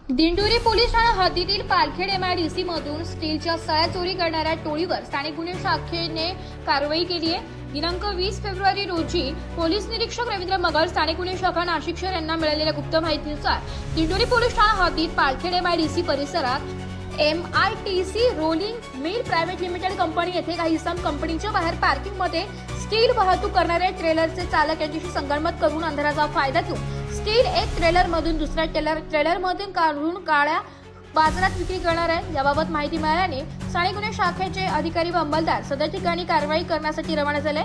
Dindori police ठाणा हद्दीतील Palkhed MIDC मधून स्टीलच्या सळ्या चोरी करणाऱ्या टोळीवर स्थानिक गुन्हे शाखेने कारवाई केली आहे। दिनांक 20 फेब्रुवारी रोजी पोलीस निरीक्षक रवींद्र मगर, स्थानिक गुन्हे शाखा नाशिक शहर यांना मिळालेल्या गुप्त माहितीनुसार दिंडोरी पोलीस ठाणा हद्दीत पालखेड एमआयडीसी परिसरात MITC rolling mill private limited company येथे काही इसम कंपनीच्या बाहेर पार्किंगमध्ये स्टील वाहतूक करणारे ट्रेलरचे चालक यांच्याशी संगनमत करून अंधाराचा फायदा घेऊन स्टील एक ट्रेलर मधून दुसऱ्या ट्रेलर मधून काढून काळ्या बाजारात विक्री करणार आहे। याबाबत माहिती मिळाल्याने स्थानिक गुन्हे शाखेचे अधिकारी व अंमलदार सदर ठिकाणी कारवाई करण्यासाठी रवाना झाले।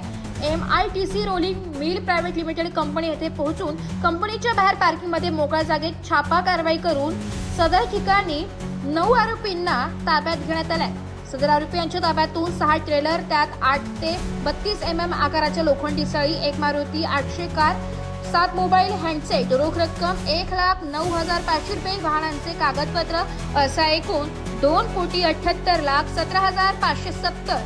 MITC rolling mill private limited company येथे पोहोचून कंपनीच्या बाहेर पार्किंगमध्ये मोकळ्या जागेत छापा कारवाई करून सदर ठिकाणी 9 आरोपींना ताब्यात घेण्यात आले। सदर आरोपी यांच्या ताब्यातून 6 ट्रेलर, त्यात 8 ते 32 आकाराच्या लोखंडी सळी, एक मारुती 800 कार, 7 मोबाईल हँडसेट, रोख रक्कम 1,09,500 रुपये, वाहनांचे कागदपत्र असा एकूण 2,78,17,570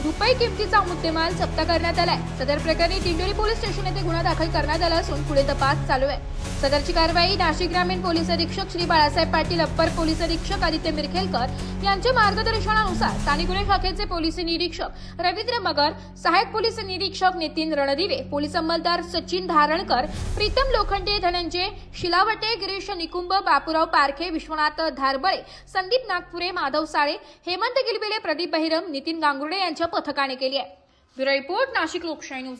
रुपये किमतीचा मुद्देमाल जप्त करण्यात आलाय। सदर प्रकरणी दिंडोरी पोलीस स्टेशन येथे गुन्हा दाखल करण्यात आला असून पुढे तपास चालू आहे। सदरची कारवाई नाशिक ग्रामीण पोलीस अधीक्षक श्री बाळासाहेब पाटील, अप्पर पोलीस अधीक्षक आदित्य मिरखेलकर यांच्या मार्गदर्शनानुसार स्थानिक गुन्हे शाखेचे पोलीस निरीक्षक रवींद्र मगर, सहाय्यक पोलीस निरीक्षक नितीन रणदिवे, पोलीस अंमलदार सचिन धारणकर, प्रीतम लोखंडे, धनंजय शिलावटे, गिरीश निकुंभ, बापूराव पारखे, विश्वनाथ धारबळे, संदीप नागपुरे, माधव साळे, हेमंत गिलबिले, प्रदीप बहिरम, नितीन गांगुर्डे यांच्या पथकाने केली आहे। ब्युरो रिपोर्ट, नाशिक लोकशाही न्यूज।